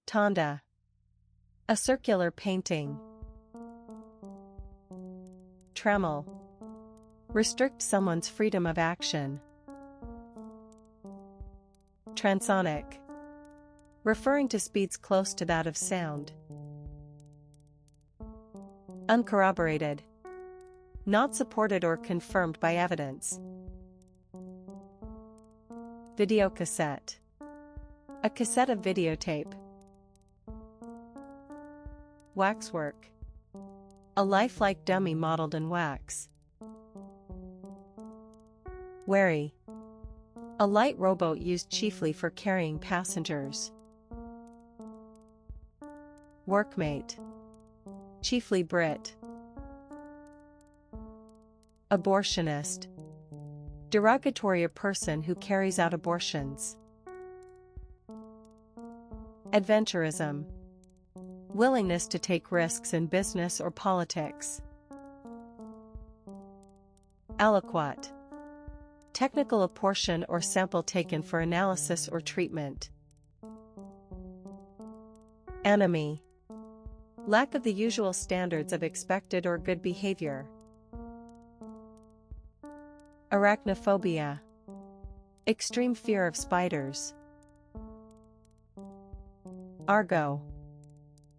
Tonda. A circular painting. Tremel. Restrict someone's freedom of action. Transonic. Referring to speeds close to that of sound. Uncorroborated. Not supported or confirmed by evidence. Videocassette. A cassette of videotape. Waxwork. A lifelike dummy modeled in wax. Wherry. A light rowboat used chiefly for carrying passengers. Workmate. Chiefly Brit. Abortionist. Derogatory, a person who carries out abortions. Adventurism. Willingness to take risks in business or politics. Aliquot. Technical, a portion or sample taken for analysis or treatment. Enemy. Lack of the usual standards of expected or good behavior. Arachnophobia. Extreme fear of spiders. Argot.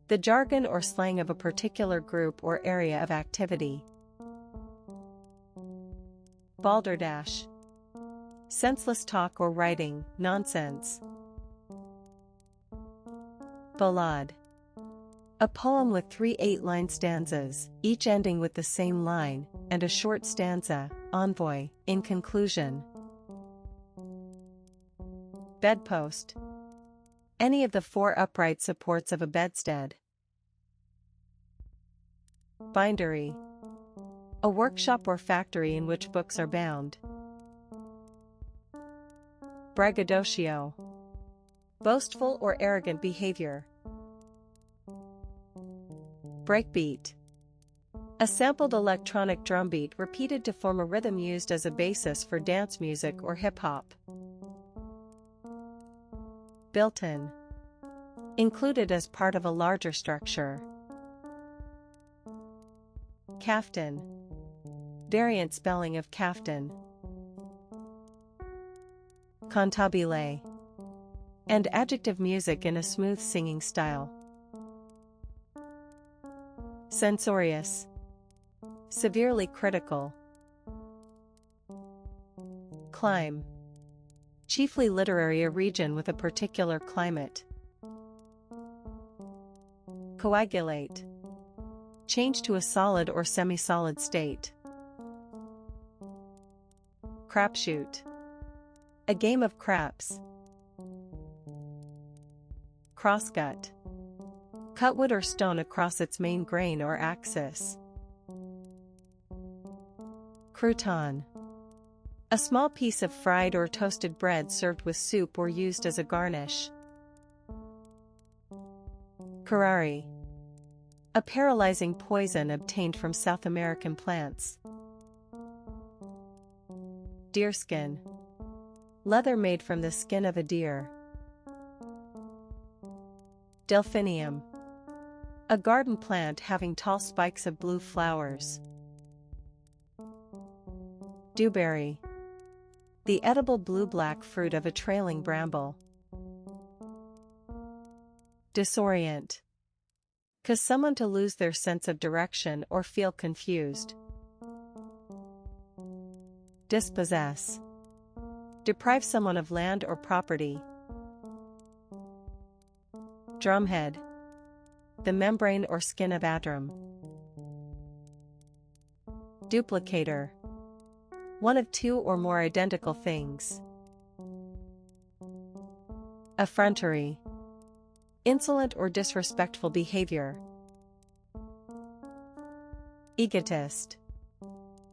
The jargon or slang of a particular group or area of activity. Balderdash. Senseless talk or writing, nonsense. Ballade. A poem with 3 8-line stanzas, each ending with the same line, and a short stanza, envoy, in conclusion. Bedpost. Any of the 4 upright supports of a bedstead. Bindery. A workshop or factory in which books are bound. Braggadocio. Boastful or arrogant behavior. Breakbeat. A sampled electronic drumbeat repeated to form a rhythm used as a basis for dance music or hip-hop. Built-in. Included as part of a larger structure. Caftan. Variant spelling of caftan. Cantabile. And adjective, music in a smooth singing style. Censorious. Severely critical. Clime. Chiefly literary, a region with a particular climate. Coagulate. Change to a solid or semi-solid state. Crapshoot. A game of craps. Crosscut. Cut wood or stone across its main grain or axis. Crouton. A small piece of fried or toasted bread served with soup or used as a garnish. Curare. A paralyzing poison obtained from South American plants. Deerskin. Leather made from the skin of a deer. Delphinium. A garden plant having tall spikes of blue flowers. Dewberry. The edible blue-black fruit of a trailing bramble. Disorient. Cause someone to lose their sense of direction or feel confused. Dispossess. Deprive someone of land or property. Drumhead. The membrane or skin of Adrum. Duplicator. One of 2 or more identical things. Effrontery. Insolent or disrespectful behavior. Egotist.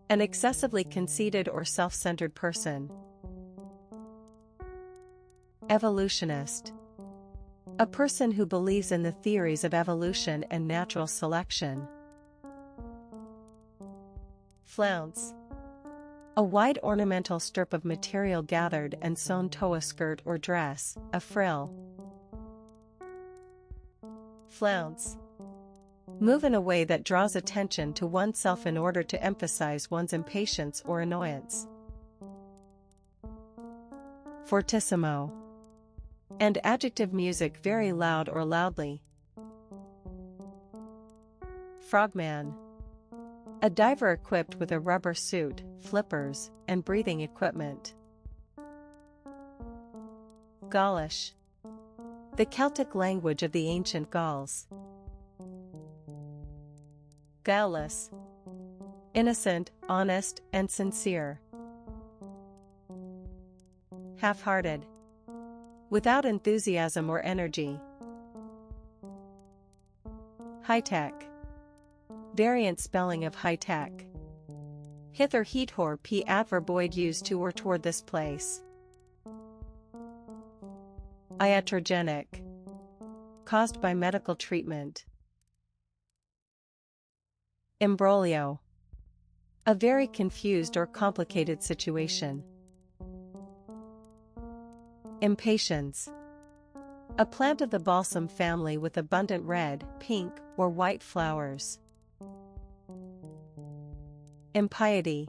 An excessively conceited or self-centered person. Evolutionist. A person who believes in the theories of evolution and natural selection. Flounce. A wide ornamental strip of material gathered and sewn to a skirt or dress, a frill. Flounce. Move in a way that draws attention to oneself in order to emphasize one's impatience or annoyance. Fortissimo. And adjective music very loud or loudly. Frogman. A diver equipped with a rubber suit, flippers, and breathing equipment. Gaulish. The Celtic language of the ancient Gauls. Guileless. Innocent, honest, and sincere. Half-hearted. Without enthusiasm or energy. High-tech. Variant spelling of high-tech. Hither heathor p adverboid used to or toward this place. Iatrogenic. Caused by medical treatment. Imbroglio. A very confused or complicated situation. Impatiens. A plant of the balsam family with abundant red, pink, or white flowers. Impiety.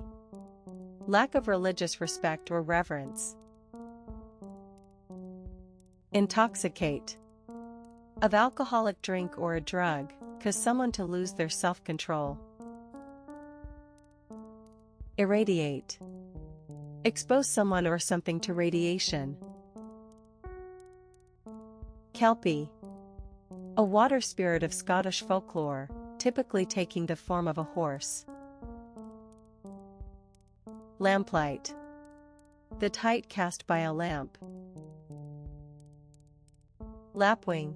Lack of religious respect or reverence. Intoxicate. Of alcoholic drink or a drug, cause someone to lose their self-control. Irradiate. Expose someone or something to radiation. Kelpie. A water spirit of Scottish folklore, typically taking the form of a horse. Lamplight. The light cast by a lamp. Lapwing.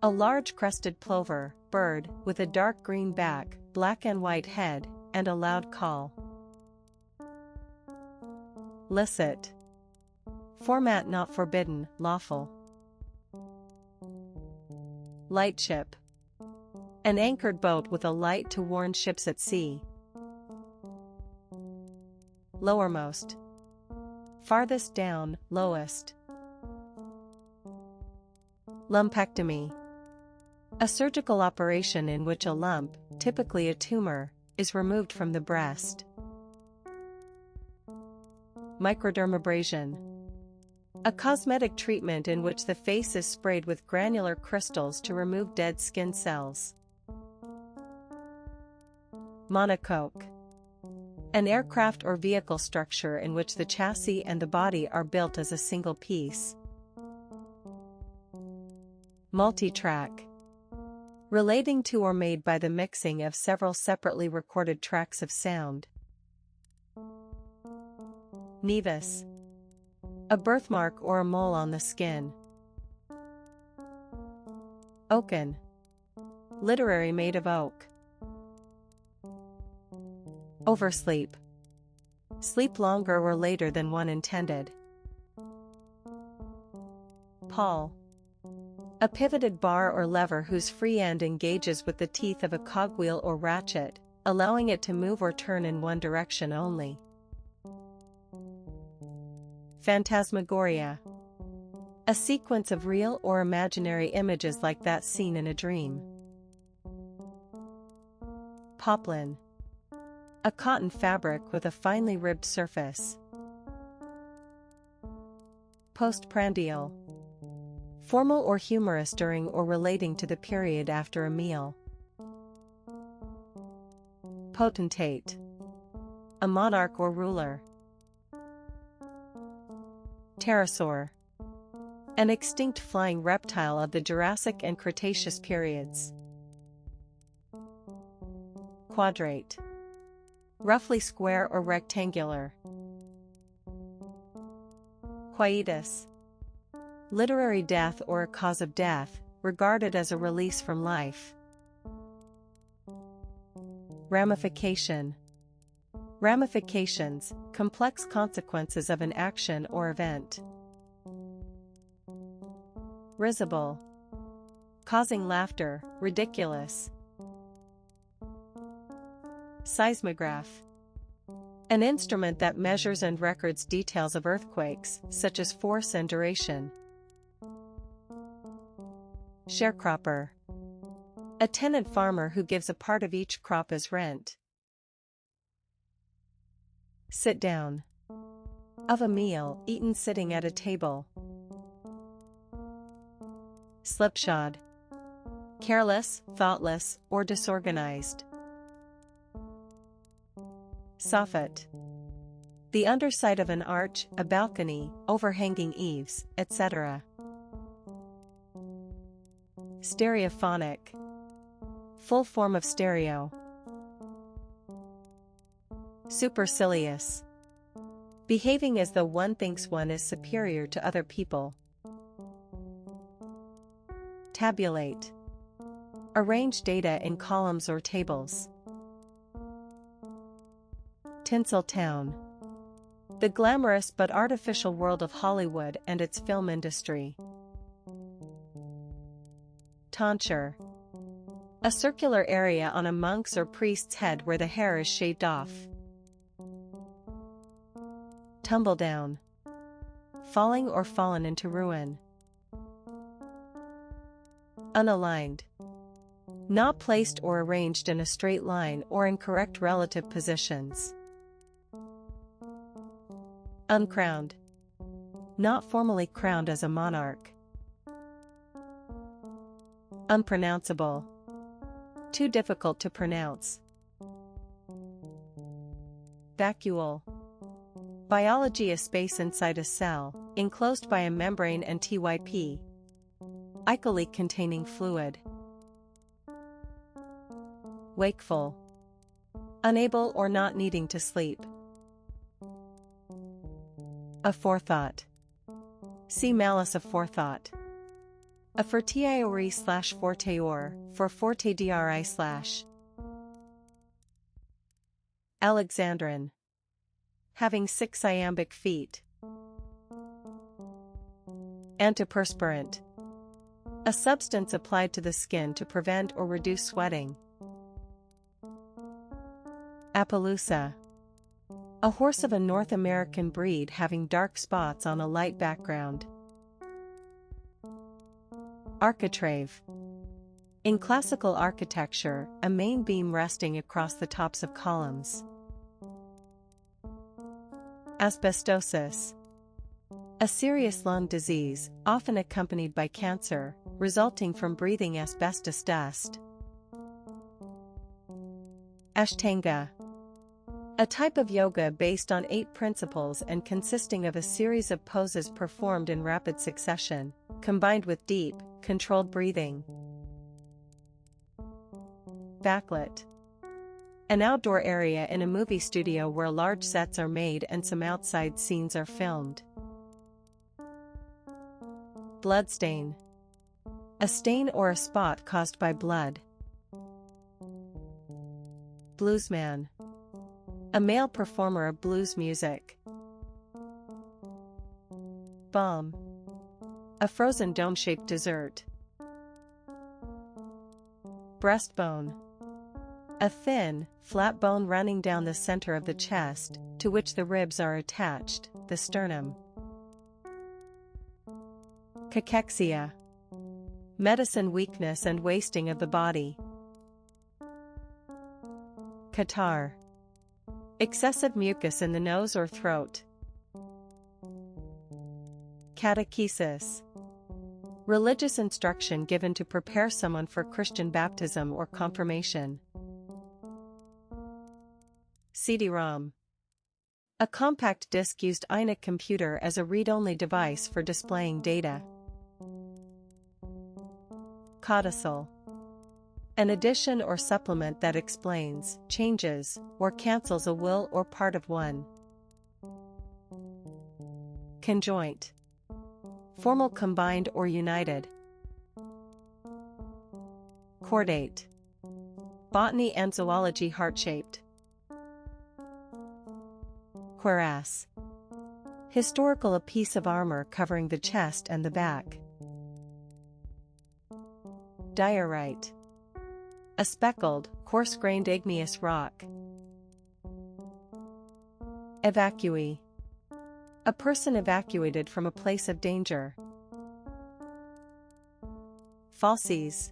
A large crested plover, bird, with a dark green back, black and white head, and a loud call. Licit. Format not forbidden, lawful. Lightship. An anchored boat with a light to warn ships at sea. Lowermost. Farthest down, lowest. Lumpectomy. A surgical operation in which a lump, typically a tumor, is removed from the breast. Microdermabrasion. A cosmetic treatment in which the face is sprayed with granular crystals to remove dead skin cells. Monocoque. An aircraft or vehicle structure in which the chassis and the body are built as a single piece. Multitrack. Relating to or made by the mixing of several separately recorded tracks of sound. Nevus. A birthmark or a mole on the skin. Oaken. Literary made of oak. Oversleep. Sleep longer or later than one intended. Pawl. A pivoted bar or lever whose free end engages with the teeth of a cogwheel or ratchet, allowing it to move or turn in one direction only. Phantasmagoria. A sequence of real or imaginary images like that seen in a dream. Poplin. A cotton fabric with a finely ribbed surface. Postprandial. Formal or humorous during or relating to the period after a meal. Potentate. A monarch or ruler. Pterosaur. An extinct flying reptile of the Jurassic and Cretaceous periods. Quadrate. Roughly square or rectangular. Quietus. Literary death or a cause of death, regarded as a release from life. Ramification. Ramifications, complex consequences of an action or event. Risible. Causing laughter, ridiculous. Seismograph. An instrument that measures and records details of earthquakes, such as force and duration. Sharecropper. A tenant farmer who gives a part of each crop as rent. Sit down. Of a meal eaten sitting at a table. Slipshod. Careless, thoughtless, or disorganized. Soffit. The underside of an arch, a balcony, overhanging eaves, etc. Stereophonic. Full form of stereo. Supercilious. Behaving as though one thinks one is superior to other people. Tabulate. Arrange data in columns or tables. Tinseltown. The glamorous but artificial world of Hollywood and its film industry. Tonsure. A circular area on a monk's or priest's head where the hair is shaved off. Tumbledown. Falling or fallen into ruin. Unaligned. Not placed or arranged in a straight line or in correct relative positions. Uncrowned. Not formally crowned as a monarch. Unpronounceable. Too difficult to pronounce. Vacuole. Biology: a space inside a cell, enclosed by a membrane and typ. Alkali containing fluid. Wakeful. Unable or not needing to sleep. Aforethought. See malice aforethought. A fortiori / fortior, for forte dri /. Alexandrine. Having 6 iambic feet. Antiperspirant. A substance applied to the skin to prevent or reduce sweating. Appaloosa. A horse of a North American breed having dark spots on a light background. Architrave. In classical architecture, a main beam resting across the tops of columns. Asbestosis. A serious lung disease, often accompanied by cancer, resulting from breathing asbestos dust. Ashtanga. A type of yoga based on 8 principles and consisting of a series of poses performed in rapid succession, combined with deep, controlled breathing. Backlit. An outdoor area in a movie studio where large sets are made and some outside scenes are filmed. Bloodstain. A stain or a spot caused by blood. Bluesman. A male performer of blues music. Balm. A frozen dome-shaped dessert. Breastbone. A thin, flat bone running down the center of the chest, to which the ribs are attached, the sternum. Cachexia. Medicine: weakness and wasting of the body. Catarrh. Excessive mucus in the nose or throat. Catechesis. Religious instruction given to prepare someone for Christian baptism or confirmation. CD-ROM. A compact disc used in a computer as a read-only device for displaying data. Codicil. An addition or supplement that explains, changes, or cancels a will or part of one. Conjoint. Formal: combined or united. Chordate. Botany and zoology: heart-shaped. Cuirass. Historical: a piece of armor covering the chest and the back. Diorite. A speckled, coarse-grained igneous rock. Evacuee. A person evacuated from a place of danger. Falsies.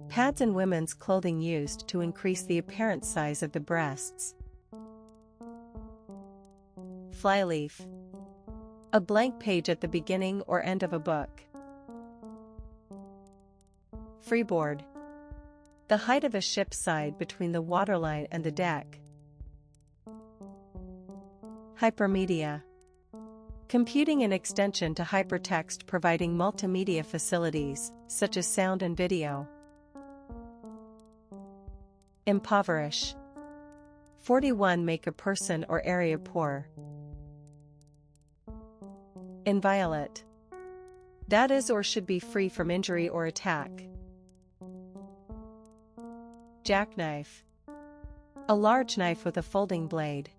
Pads in women's clothing used to increase the apparent size of the breasts. Flyleaf. A blank page at the beginning or end of a book. Freeboard. The height of a ship's side between the waterline and the deck. Hypermedia. Computing an extension to hypertext providing multimedia facilities, such as sound and video. Impoverish. 41 make a person or area poor. Inviolate. That is or should be free from injury or attack. Jackknife. A large knife with a folding blade.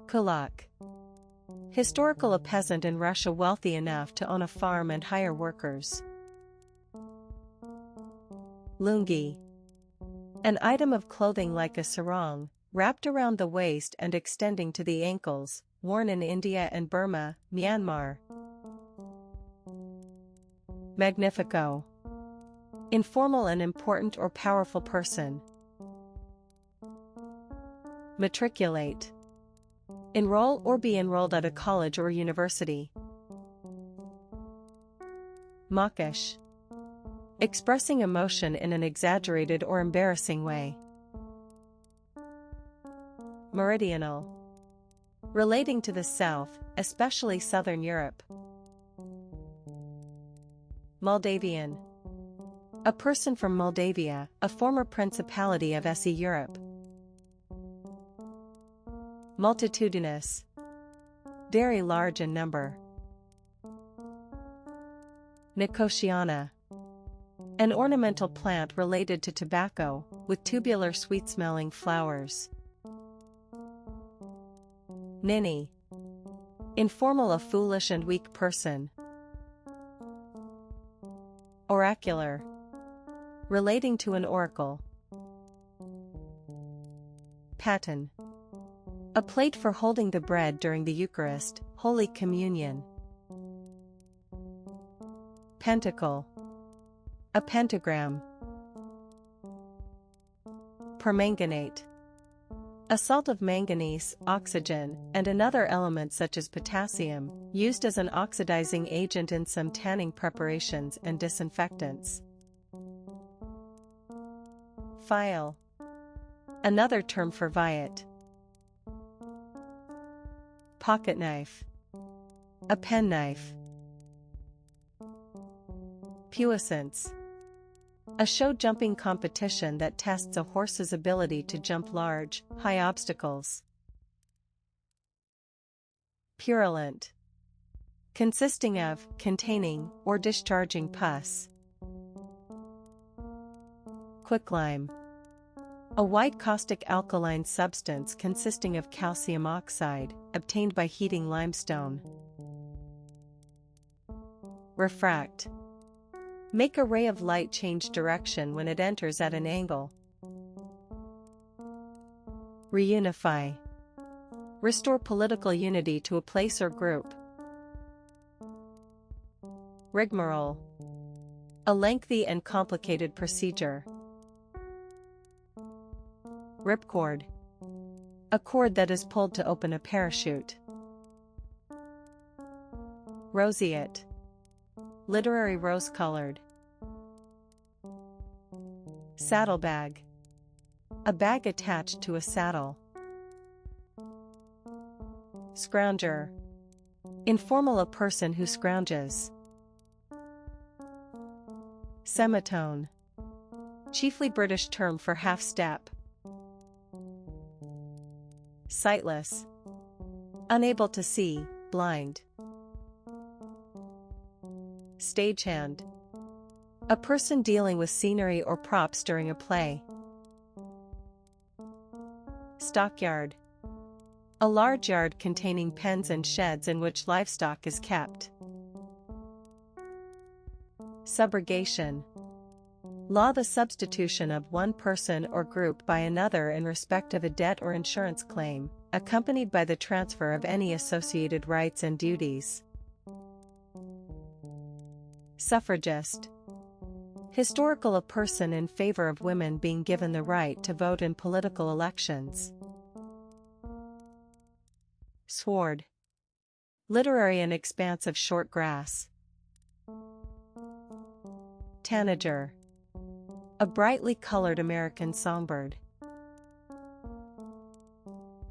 Kulak. Historical, a peasant in Russia wealthy enough to own a farm and hire workers. Lungi. An item of clothing like a sarong, wrapped around the waist and extending to the ankles, worn in India and Burma, Myanmar. Magnifico. Informal and important or powerful person. Matriculate. Enroll or be enrolled at a college or university. Mawkish. Expressing emotion in an exaggerated or embarrassing way. Meridional. Relating to the south, especially southern Europe. Moldavian. A person from Moldavia, a former principality of SE Europe. Multitudinous. Very large in number. Nicotiana. An ornamental plant related to tobacco, with tubular sweet-smelling flowers. Ninny. Informal, a foolish and weak person. Oracular. Relating to an oracle. Paten. A plate for holding the bread during the Eucharist, Holy Communion. Pentacle. A pentagram. Permanganate. A salt of manganese, oxygen, and another element such as potassium, used as an oxidizing agent in some tanning preparations and disinfectants. File. Another term for viat. Pocket knife. A penknife. Puissance. A show jumping competition that tests a horse's ability to jump large, high obstacles. Purulent. Consisting of, containing, or discharging pus. Quicklime. A white caustic alkaline substance consisting of calcium oxide, obtained by heating limestone. Refract. Make a ray of light change direction when it enters at an angle. Reunify. Restore political unity to a place or group. Rigmarole. A lengthy and complicated procedure. Ripcord. A cord that is pulled to open a parachute. Roseate. Literary rose-colored. Saddlebag. A bag attached to a saddle. Scrounger. Informal, a person who scrounges. Semitone. Chiefly British term for half-step. Sightless. Unable to see, blind. Stagehand. A person dealing with scenery or props during a play. Stockyard. A large yard containing pens and sheds in which livestock is kept. Subrogation. Law, the substitution of one person or group by another in respect of a debt or insurance claim, accompanied by the transfer of any associated rights and duties. Suffragist. Historical, a person in favor of women being given the right to vote in political elections. Sward. Literary, an expanse of short grass. Tanager. A brightly colored American songbird.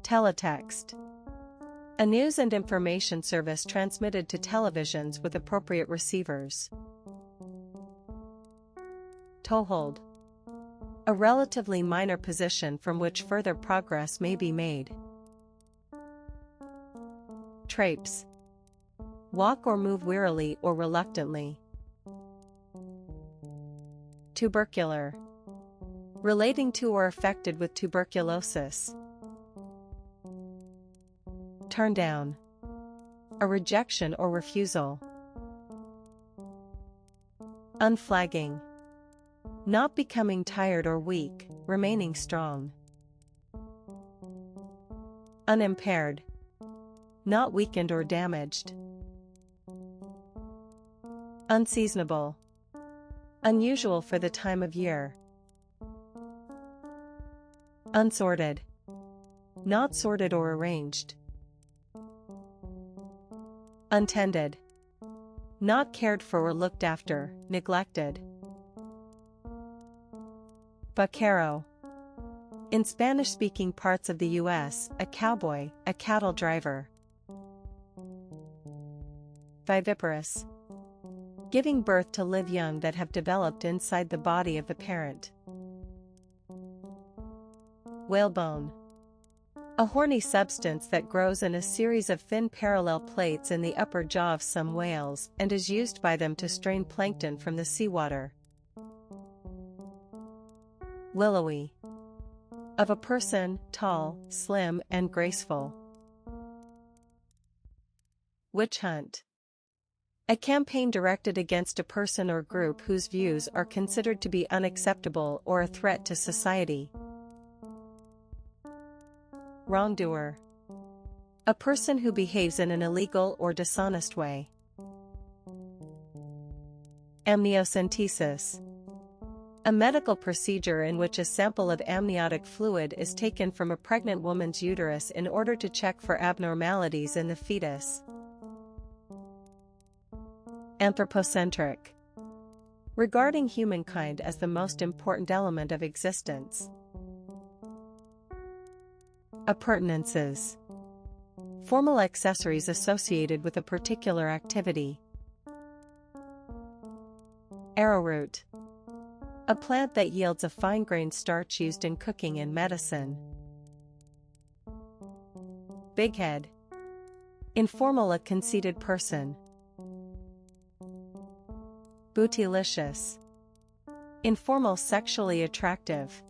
Teletext. A news and information service transmitted to televisions with appropriate receivers. Toehold. A relatively minor position from which further progress may be made. Traipse. Walk or move wearily or reluctantly. Tubercular. Relating to or affected with tuberculosis. Turn down. A rejection or refusal. Unflagging. Not becoming tired or weak, remaining strong. Unimpaired. Not weakened or damaged. Unseasonable. Unusual for the time of year. Unsorted. Not sorted or arranged. Untended. Not cared for or looked after, neglected. Vaquero. In Spanish-speaking parts of the U.S., a cowboy, a cattle driver. Viviparous. Giving birth to live young that have developed inside the body of the parent. Whalebone. A horny substance that grows in a series of thin parallel plates in the upper jaw of some whales and is used by them to strain plankton from the seawater. Willowy. Of a person, tall, slim, and graceful. Witch hunt. A campaign directed against a person or group whose views are considered to be unacceptable or a threat to society. Wrongdoer. A person who behaves in an illegal or dishonest way. Amniocentesis. A medical procedure in which a sample of amniotic fluid is taken from a pregnant woman's uterus in order to check for abnormalities in the fetus. Anthropocentric. Regarding humankind as the most important element of existence. Appurtenances. Formal accessories associated with a particular activity. Arrowroot. A plant that yields a fine-grained starch used in cooking and medicine. Bighead. Informal, a conceited person. Bootylicious. Informal, sexually attractive.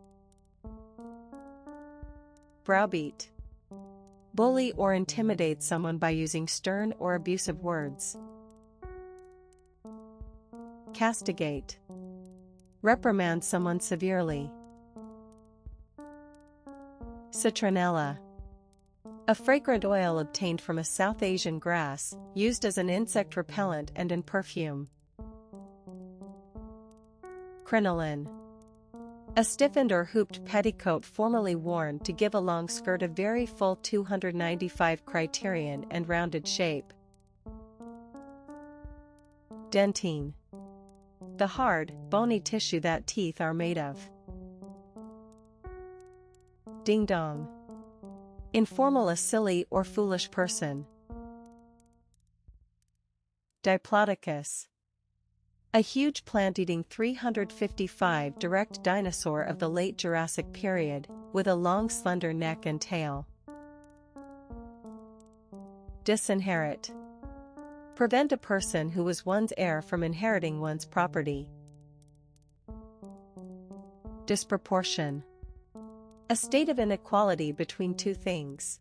Browbeat. Bully or intimidate someone by using stern or abusive words. Castigate. Reprimand someone severely. Citronella. A fragrant oil obtained from a South Asian grass, used as an insect repellent and in perfume. Crinoline. A stiffened or hooped petticoat formerly worn to give a long skirt a very full 295 criterion and rounded shape. Dentine. The hard, bony tissue that teeth are made of. Ding-dong. Informal, a silly or foolish person. Diplodocus. A huge plant-eating 355 direct dinosaur of the late Jurassic period, with a long slender neck and tail. Disinherit. Prevent a person who was one's heir from inheriting one's property. Disproportion. A state of inequality between two things.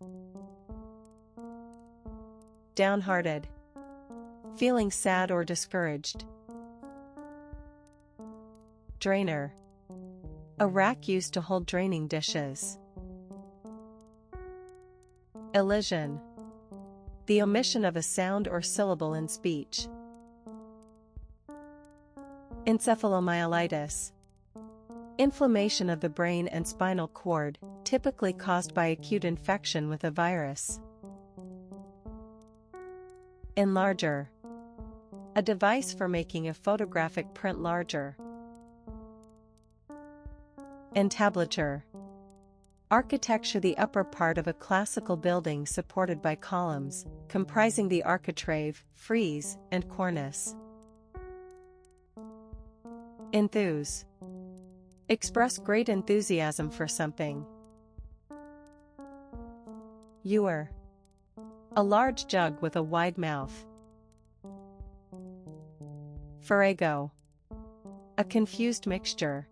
Downhearted. Feeling sad or discouraged. Drainer. A rack used to hold draining dishes. Elision. The omission of a sound or syllable in speech. Encephalomyelitis. Inflammation of the brain and spinal cord, typically caused by acute infection with a virus. Enlarger. A device for making a photographic print larger. Entablature. Architecture. The upper part of a classical building supported by columns, comprising the architrave, frieze, and cornice. Enthuse. Express great enthusiasm for something. Ewer. A large jug with a wide mouth. Farrago. A confused mixture.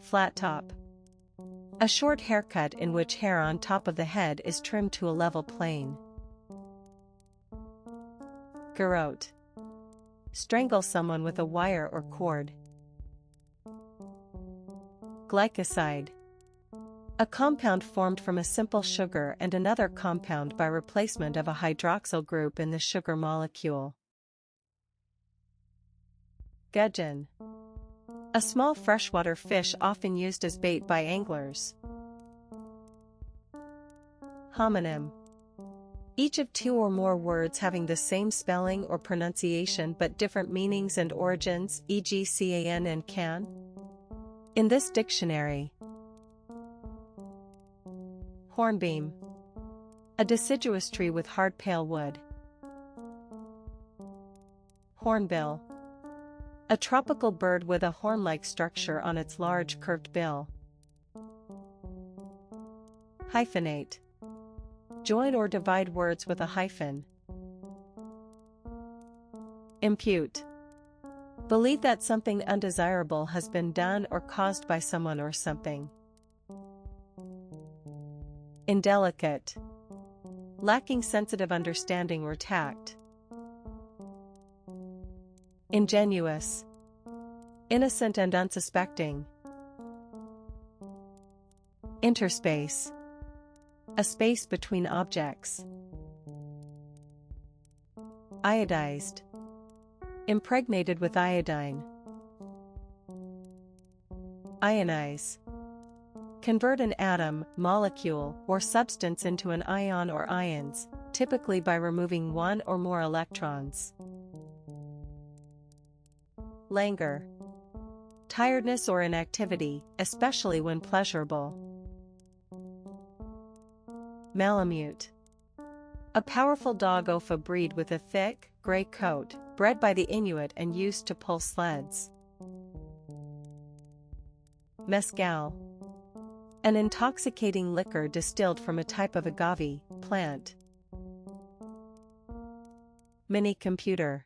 Flat top. A short haircut in which hair on top of the head is trimmed to a level plane. Garrote. Strangle someone with a wire or cord. Glycoside. A compound formed from a simple sugar and another compound by replacement of a hydroxyl group in the sugar molecule. Gudgeon. A small freshwater fish often used as bait by anglers. Homonym. Each of two or more words having the same spelling or pronunciation but different meanings and origins, e.g. can and can. In this dictionary. Hornbeam. A deciduous tree with hard pale wood. Hornbill. A tropical bird with a horn-like structure on its large curved bill. Hyphenate. Join or divide words with a hyphen. Impute. Believe that something undesirable has been done or caused by someone or something. Indelicate. Lacking sensitive understanding or tact. Ingenuous. Innocent and unsuspecting. Interspace. A space between objects. Iodized. Impregnated with iodine. Ionize. Convert an atom, molecule, or substance into an ion or ions, typically by removing one or more electrons. Languor. Tiredness or inactivity, especially when pleasurable. Malamute. A powerful dog of a breed with a thick, gray coat, bred by the Inuit and used to pull sleds. Mezcal. An intoxicating liquor distilled from a type of agave plant. Mini-computer.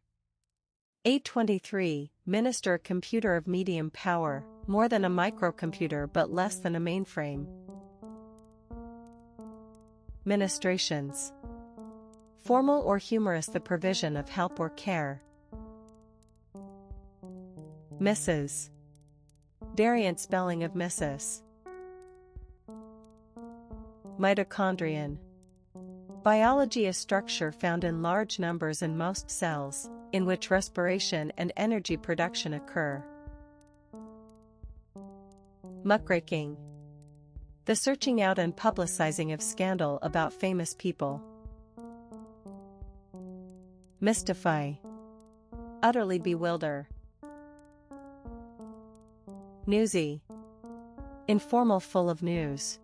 823, minister a computer of medium power, more than a microcomputer but less than a mainframe. Ministrations. Formal or humorous, the provision of help or care. Mrs. Variant spelling of Mrs. Mitochondrion. Biology, a structure found in large numbers in most cells, in which respiration and energy production occur. Muckraking. The searching out and publicizing of scandal about famous people. Mystify. Utterly bewilder. Newsy. Informal, full of news.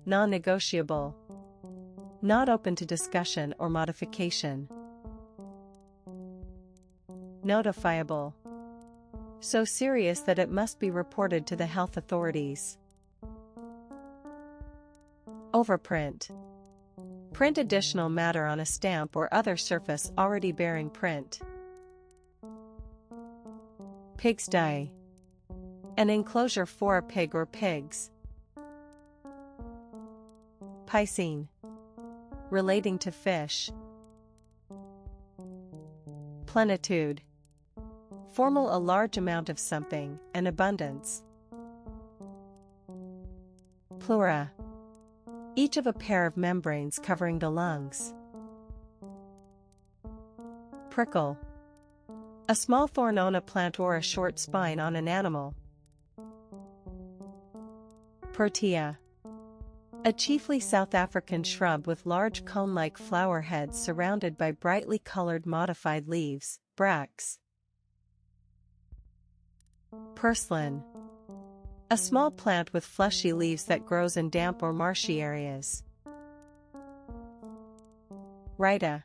Non-negotiable. Not open to discussion or modification. Notifiable. So serious that it must be reported to the health authorities. Overprint. Print additional matter on a stamp or other surface already bearing print. Pigsty. An enclosure for a pig or pigs. Piscine. Relating to fish. Plenitude. Formal, a large amount of something, an abundance. Pleura. Each of a pair of membranes covering the lungs. Prickle. A small thorn on a plant or a short spine on an animal. Protea. A chiefly South African shrub with large cone-like flower heads surrounded by brightly colored modified leaves, bracts. Purslane. A small plant with fleshy leaves that grows in damp or marshy areas. Raita.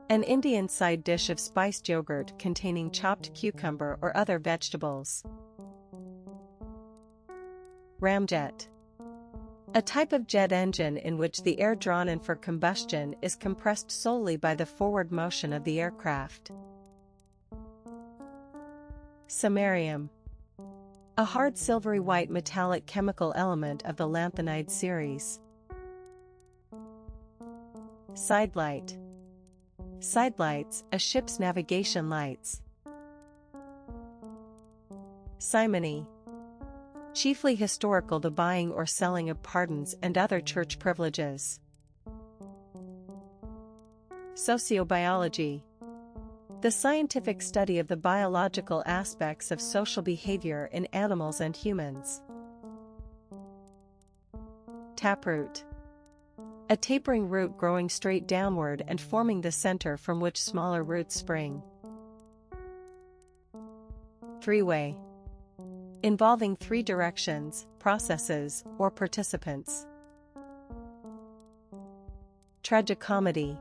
An Indian side dish of spiced yogurt containing chopped cucumber or other vegetables. Ramjet. A type of jet engine in which the air drawn in for combustion is compressed solely by the forward motion of the aircraft. Samarium. A hard silvery white metallic chemical element of the lanthanide series. Sidelight. Sidelights, a ship's navigation lights. Simony. Chiefly historical, the buying or selling of pardons and other church privileges. Sociobiology. The scientific study of the biological aspects of social behavior in animals and humans. Taproot. A tapering root growing straight downward and forming the center from which smaller roots spring. Three-way. Involving three directions, processes, or participants. Tragicomedy.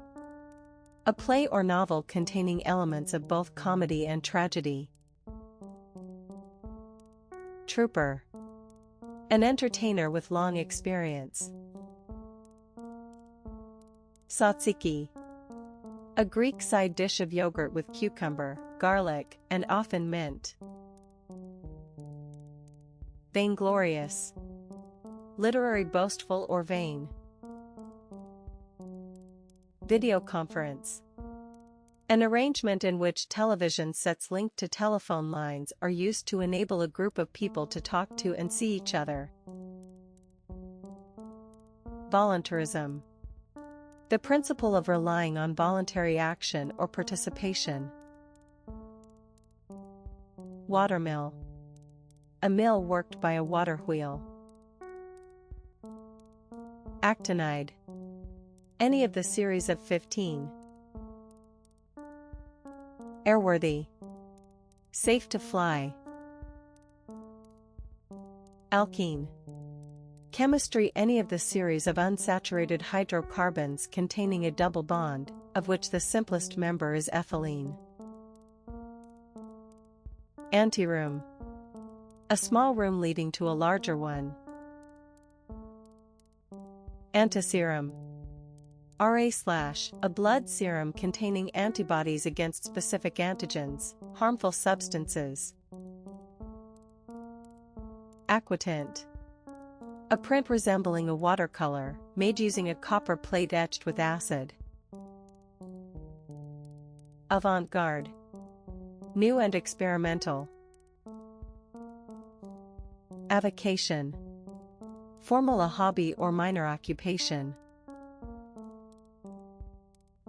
A play or novel containing elements of both comedy and tragedy. Trooper. An entertainer with long experience. Tzatziki. A Greek side dish of yogurt with cucumber, garlic, and often mint. Vainglorious. Literary boastful or vain. Videoconference. An arrangement in which television sets linked to telephone lines are used to enable a group of people to talk to and see each other. Voluntarism. The principle of relying on voluntary action or participation. Watermill. A mill worked by a water wheel. Actinide. Any of the series of 15. Airworthy. Safe to fly. Alkene. Chemistry, any of the series of unsaturated hydrocarbons containing a double bond, of which the simplest member is ethylene. Anteroom. A small room leading to a larger one. Antiserum. A blood serum containing antibodies against specific antigens, harmful substances. Aquatint. A print resembling a watercolor, made using a copper plate etched with acid. Avant-garde. New and experimental. Avocation. Formal, a hobby or minor occupation.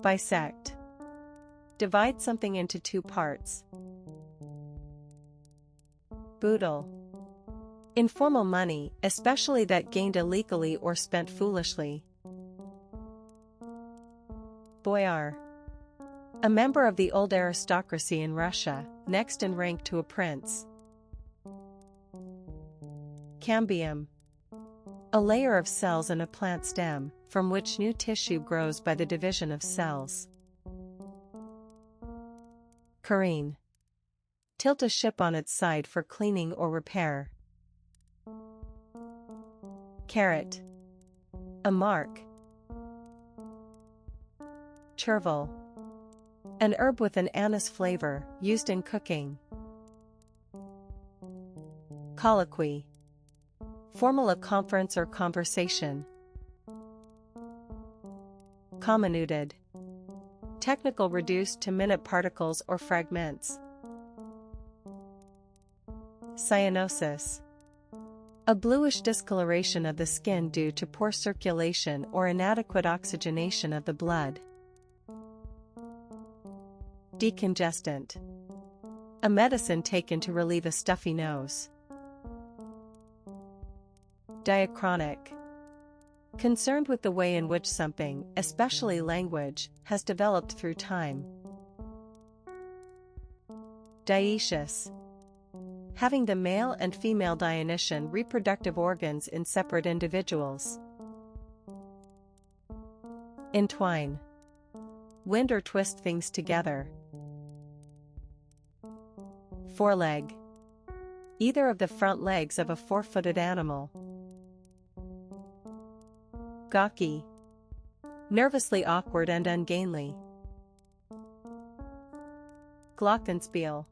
Bisect. Divide something into two parts. Boodle. Informal money, especially that gained illegally or spent foolishly. Boyar. A member of the old aristocracy in Russia, next in rank to a prince. Cambium. A layer of cells in a plant stem, from which new tissue grows by the division of cells. Careen. Tilt a ship on its side for cleaning or repair. Carrot. A mark. Chervil. An herb with an anise flavor, used in cooking. Colloquy. Formal, a conference or conversation. Comminuted. Technical, reduced to minute particles or fragments. Cyanosis. A bluish discoloration of the skin due to poor circulation or inadequate oxygenation of the blood. Decongestant. A medicine taken to relieve a stuffy nose. Diachronic. Concerned with the way in which something, especially language, has developed through time. Dioecious. Having the male and female Dionysian reproductive organs in separate individuals. Entwine. Wind or twist things together. Foreleg. Either of the front legs of a four-footed animal. Gawky. Nervously awkward and ungainly. Glockenspiel.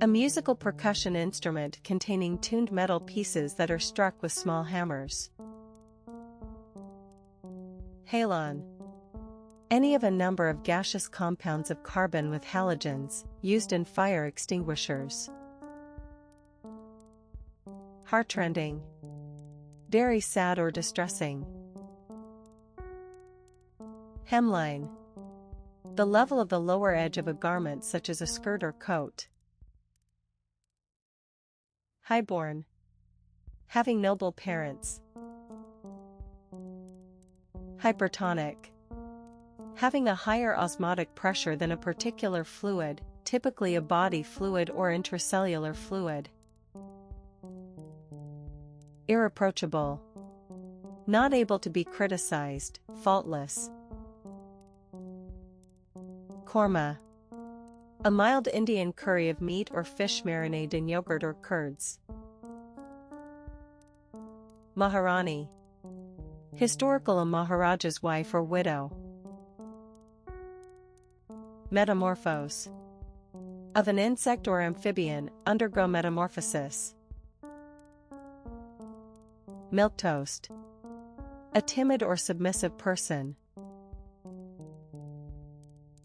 A musical percussion instrument containing tuned metal pieces that are struck with small hammers. Halon. Any of a number of gaseous compounds of carbon with halogens, used in fire extinguishers. Heartrending. Very sad or distressing. Hemline. The level of the lower edge of a garment such as a skirt or coat. Highborn. Having noble parents. Hypertonic. Having a higher osmotic pressure than a particular fluid, typically a body fluid or intracellular fluid. Irreproachable. Not able to be criticized, faultless. Korma. A mild Indian curry of meat or fish marinade in yogurt or curds. Maharani. Historical a Maharaja's wife or widow. Metamorphose. Of an insect or amphibian, undergo metamorphosis. Milquetoast. A timid or submissive person.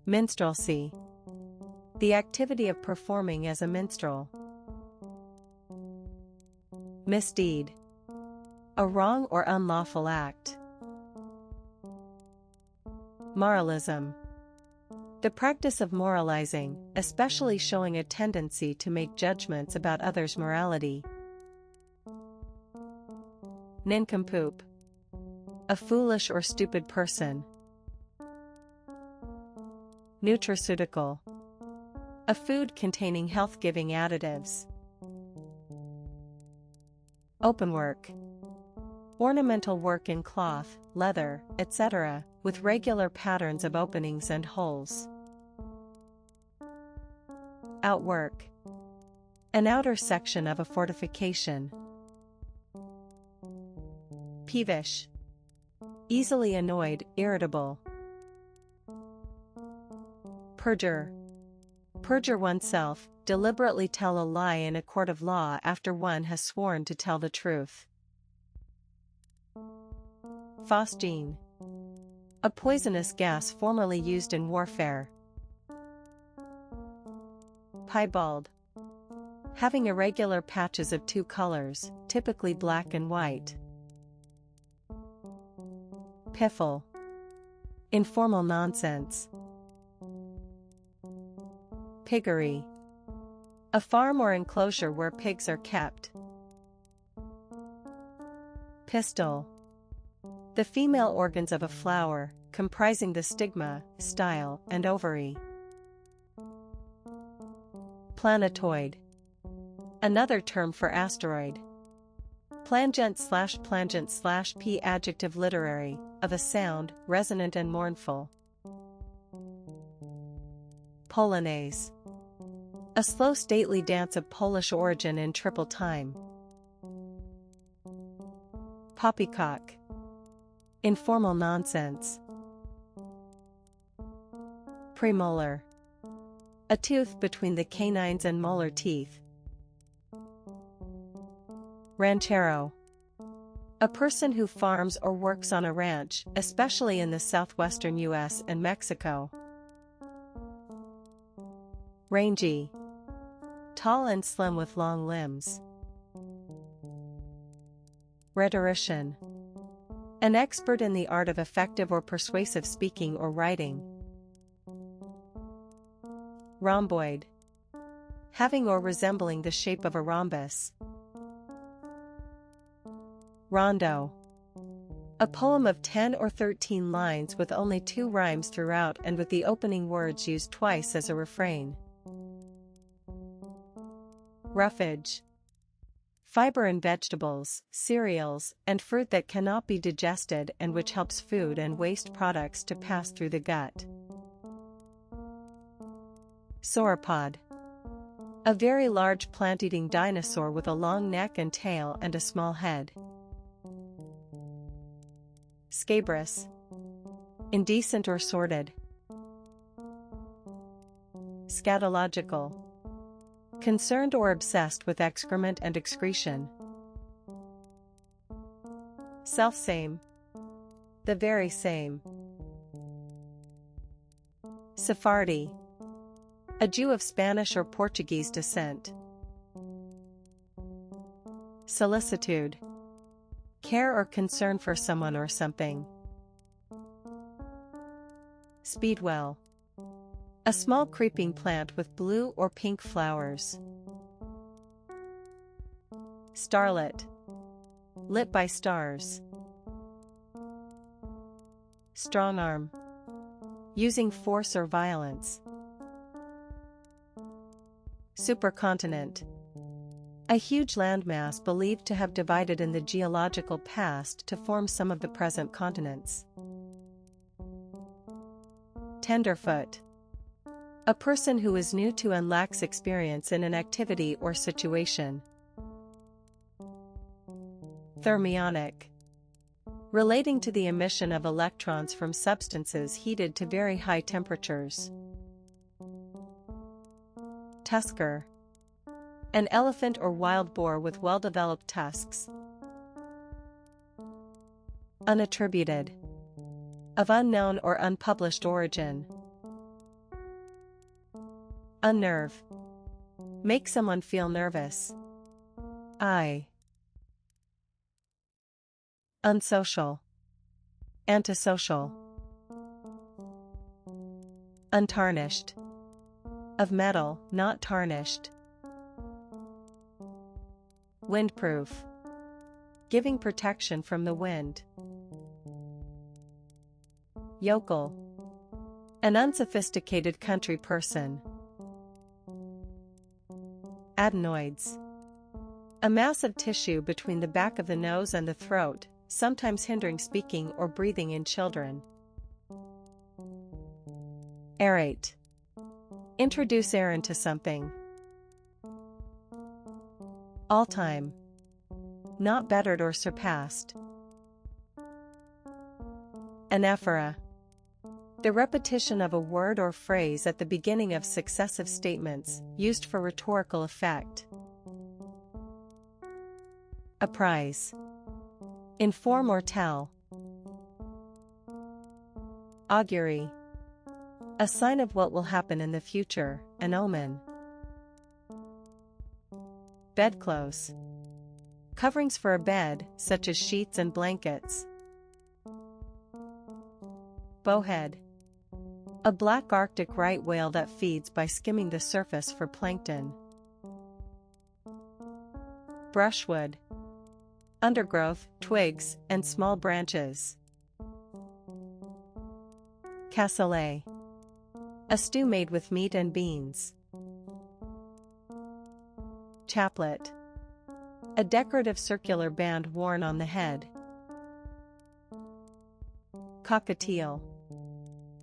Minstrelsy. The activity of performing as a minstrel. Misdeed. A wrong or unlawful act. Moralism. The practice of moralizing, especially showing a tendency to make judgments about others' morality. Nincompoop. A foolish or stupid person. Nutraceutical. A food containing health-giving additives. Openwork. Ornamental work in cloth, leather, etc., with regular patterns of openings and holes. Outwork. An outer section of a fortification. Peevish. Easily annoyed, irritable. Perjure. Perjure oneself, deliberately tell a lie in a court of law after one has sworn to tell the truth. Phosgene. A poisonous gas formerly used in warfare. Piebald. Having irregular patches of two colors, typically black and white. Piffle. Informal nonsense. Piggery. A farm or enclosure where pigs are kept. Pistil. The female organs of a flower, comprising the stigma, style, and ovary. Planetoid. Another term for asteroid. Plangent/p adjective literary, of a sound, resonant and mournful. Polonaise. A slow stately dance of Polish origin in triple time. Poppycock. Informal nonsense. Premolar. A tooth between the canines and molar teeth. Ranchero. A person who farms or works on a ranch, especially in the southwestern U.S. and Mexico. Rangy. Tall and slim with long limbs. Rhetorician. An expert in the art of effective or persuasive speaking or writing. Rhomboid. Having or resembling the shape of a rhombus. Rondo. A poem of 10 or 13 lines with only 2 rhymes throughout and with the opening words used twice as a refrain. Roughage. Fiber in vegetables, cereals, and fruit that cannot be digested and which helps food and waste products to pass through the gut. Sauropod. A very large plant-eating dinosaur with a long neck and tail and a small head. Scabrous. Indecent or sordid. Scatological. Concerned or obsessed with excrement and excretion. Selfsame. The very same. Sephardi. A Jew of Spanish or Portuguese descent. Solicitude. Care or concern for someone or something. Speedwell. A small creeping plant with blue or pink flowers. Starlit. Lit by stars. Strong arm. Using force or violence. Supercontinent. A huge landmass believed to have divided in the geological past to form some of the present continents. Tenderfoot. A person who is new to and lacks experience in an activity or situation. Thermionic. Relating to the emission of electrons from substances heated to very high temperatures. Tusker. An elephant or wild boar with well-developed tusks. Unattributed. Of unknown or unpublished origin. Unnerve. Make someone feel nervous. Unsocial. Antisocial. Untarnished. Of metal, not tarnished. Windproof. Giving protection from the wind. Yokel. An unsophisticated country person. Adenoids. A mass of tissue between the back of the nose and the throat, sometimes hindering speaking or breathing in children. Aerate. Introduce air into something. All-time. Not bettered or surpassed. Anaphora. The repetition of a word or phrase at the beginning of successive statements, used for rhetorical effect. Apprise. Inform or tell. Augury. A sign of what will happen in the future, an omen. Bedclothes. Coverings for a bed, such as sheets and blankets. Bowhead. A black Arctic right whale that feeds by skimming the surface for plankton. Brushwood. Undergrowth, twigs, and small branches. Cassoulet. A stew made with meat and beans. Chaplet. A decorative circular band worn on the head. Cockatiel.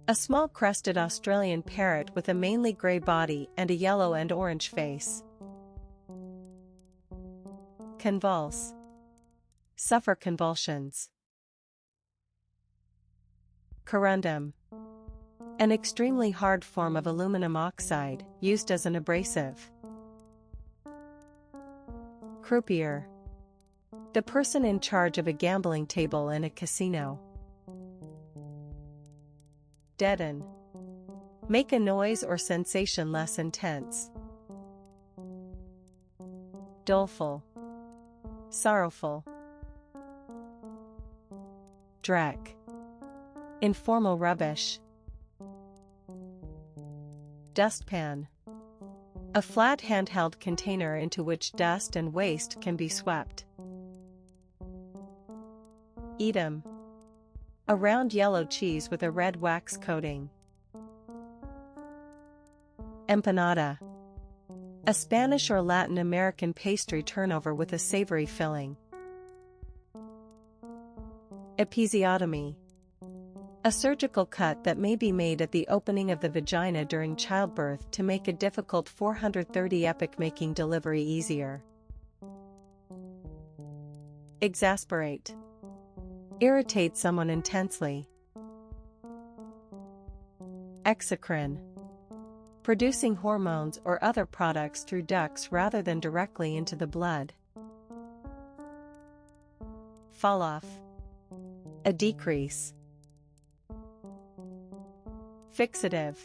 A small crested Australian parrot with a mainly grey body and a yellow and orange face. Convulse. Suffer convulsions. Corundum. An extremely hard form of aluminum oxide, used as an abrasive. Croupier. The person in charge of a gambling table in a casino. Deaden. Make a noise or sensation less intense. Doleful. Sorrowful. Dreck. Informal rubbish. Dustpan. A flat handheld container into which dust and waste can be swept. Edam. A round yellow cheese with a red wax coating. Empanada. A Spanish or Latin American pastry turnover with a savory filling. Episiotomy. A surgical cut that may be made at the opening of the vagina during childbirth to make a difficult 430 epoch, making delivery easier. Exasperate. Irritate someone intensely. Exocrine. Producing hormones or other products through ducts rather than directly into the blood. Falloff. A decrease. Fixative.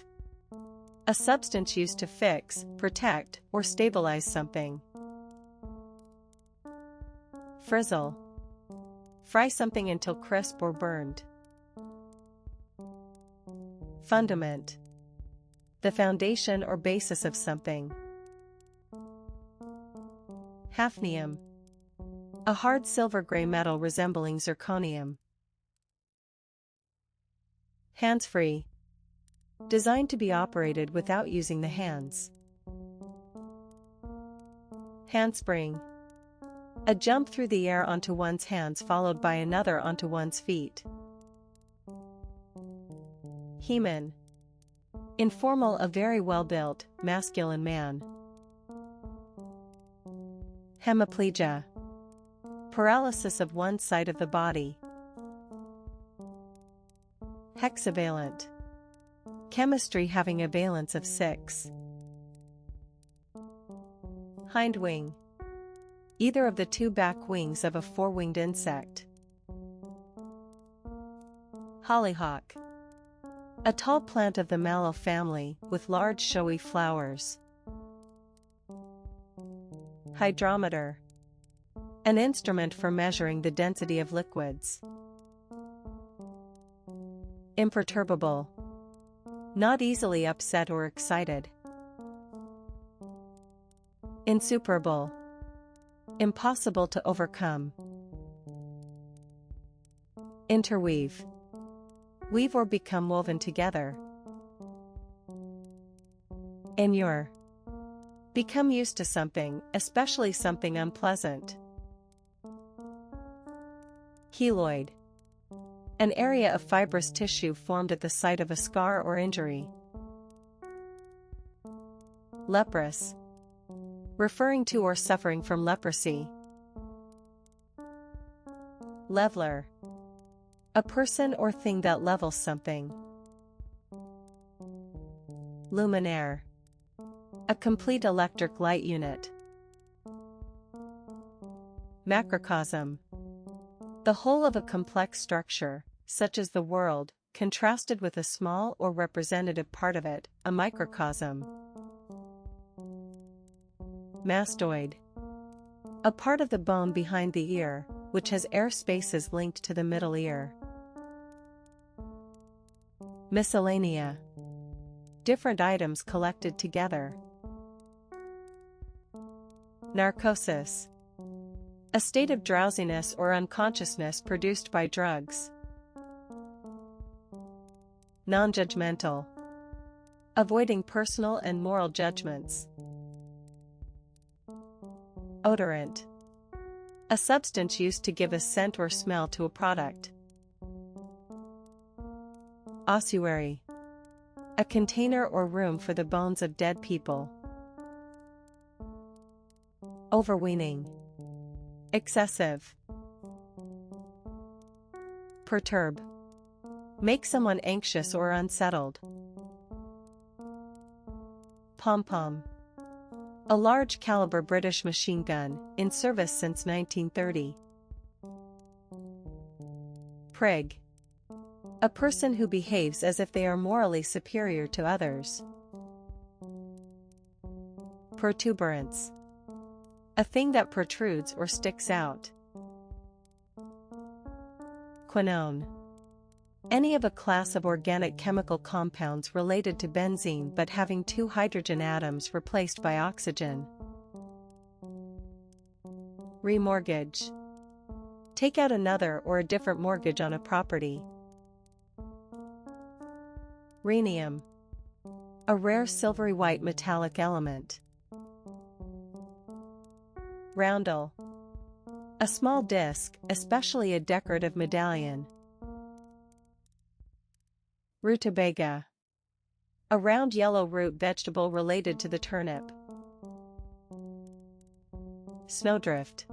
A substance used to fix, protect, or stabilize something. Frizzle. Fry something until crisp or burned. Fundament. The foundation or basis of something. Hafnium. A hard silver-gray metal resembling zirconium. Hands-free. Designed to be operated without using the hands. Handspring. A jump through the air onto one's hands followed by another onto one's feet. Heman. Informal, a very well-built, masculine man. Hemiplegia. Paralysis of one side of the body. Hexavalent. Chemistry having a valence of 6. Hindwing. Either of the two back wings of a four-winged insect. Hollyhock. A tall plant of the mallow family, with large showy flowers. Hydrometer. An instrument for measuring the density of liquids. Imperturbable. Not easily upset or excited. Insuperable. Impossible to overcome. Interweave. Weave or become woven together. Inure. Become used to something, especially something unpleasant. Keloid. An area of fibrous tissue formed at the site of a scar or injury. Leprous. Referring to or suffering from leprosy. Leveler. A person or thing that levels something. Luminaire. A complete electric light unit. Macrocosm. The whole of a complex structure, such as the world, contrasted with a small or representative part of it, a microcosm. Mastoid. A part of the bone behind the ear, which has air spaces linked to the middle ear. Miscellanea. Different items collected together. Narcosis. A state of drowsiness or unconsciousness produced by drugs. Non-judgmental. Avoiding personal and moral judgments. Odorant. A substance used to give a scent or smell to a product. Ossuary. A container or room for the bones of dead people. Overweening. Excessive. Perturb. Make someone anxious or unsettled. Pom-pom. A large caliber British machine gun, in service since 1930. Prig. A person who behaves as if they are morally superior to others. Protuberance. A thing that protrudes or sticks out. Quinone. Any of a class of organic chemical compounds related to benzene but having two hydrogen atoms replaced by oxygen. Remortgage. Take out another or a different mortgage on a property. Rhenium. A rare silvery white metallic element. Roundel. A small disc, especially a decorative medallion. Rutabaga. A round yellow root vegetable related to the turnip. Snowdrift.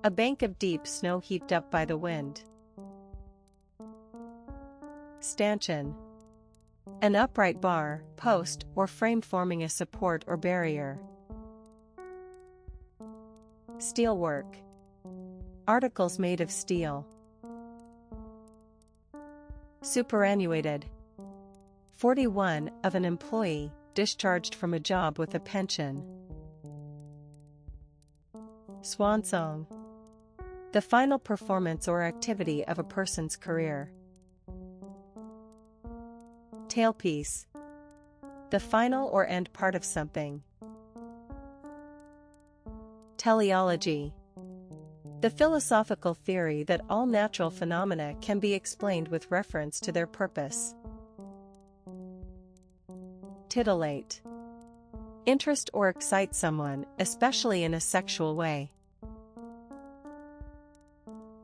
A bank of deep snow heaped up by the wind. Stanchion. An upright bar, post, or frame forming a support or barrier. Steelwork. Articles made of steel. Superannuated. 41 of an employee, discharged from a job with a pension. Swansong. The final performance or activity of a person's career. Tailpiece. The final or end part of something. Teleology. The philosophical theory that all natural phenomena can be explained with reference to their purpose. Titillate. Interest or excite someone, especially in a sexual way.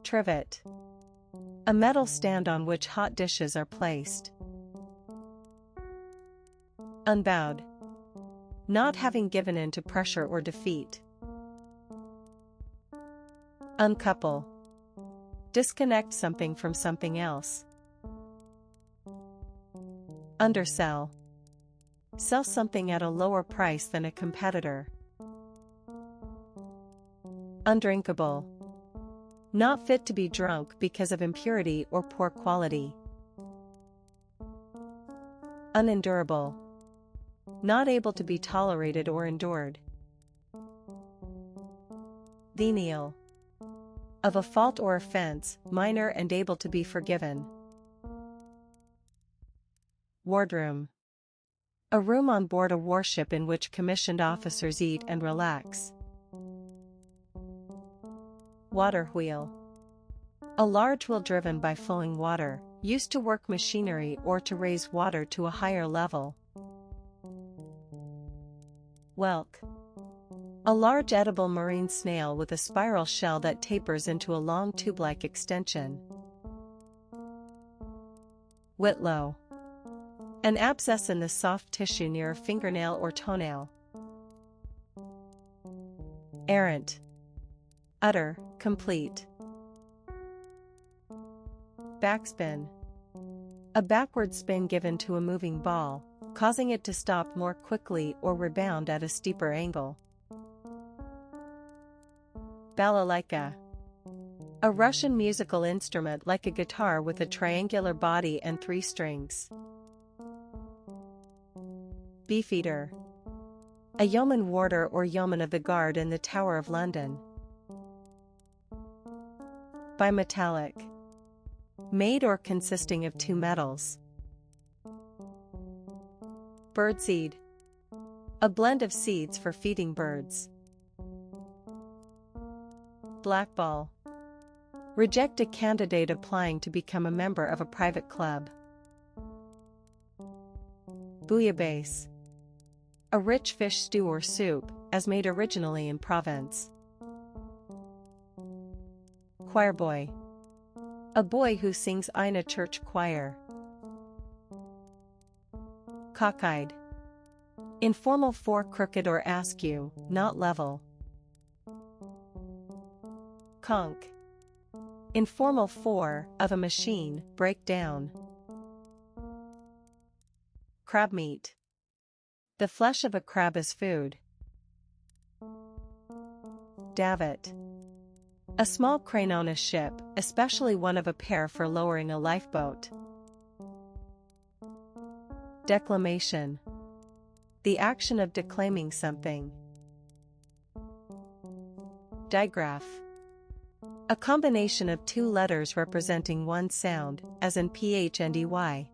Trivet. A metal stand on which hot dishes are placed. Unbowed. Not having given in to pressure or defeat. Uncouple. Disconnect something from something else. Undersell. Sell something at a lower price than a competitor. Undrinkable. Not fit to be drunk because of impurity or poor quality. Unendurable. Not able to be tolerated or endured. Venial. Of a fault or offense, minor and able to be forgiven. Wardroom. A room on board a warship in which commissioned officers eat and relax. Water wheel. A large wheel driven by flowing water, used to work machinery or to raise water to a higher level. Whelk. A large edible marine snail with a spiral shell that tapers into a long tube-like extension. Whitlow. An abscess in the soft tissue near a fingernail or toenail. Errant. Utter, complete. Backspin. A backward spin given to a moving ball, causing it to stop more quickly or rebound at a steeper angle. Balalaika. A Russian musical instrument like a guitar with a triangular body and 3 strings. Beefeater. A yeoman warder or yeoman of the guard in the Tower of London. Bimetallic. Made or consisting of 2 metals. Birdseed. A blend of seeds for feeding birds. Blackball. Reject a candidate applying to become a member of a private club. Bouillabaisse. A rich fish stew or soup, as made originally in Provence. Choirboy. A boy who sings in a church choir. Cockeyed. Informal for crooked or askew, not level. Conch. Informal for, of a machine, break down. Crab meat. The flesh of a crab is food. Davit. A small crane on a ship, especially one of a pair for lowering a lifeboat. Declamation. The action of declaiming something. Digraph. A combination of two letters representing one sound, as in PH and EY.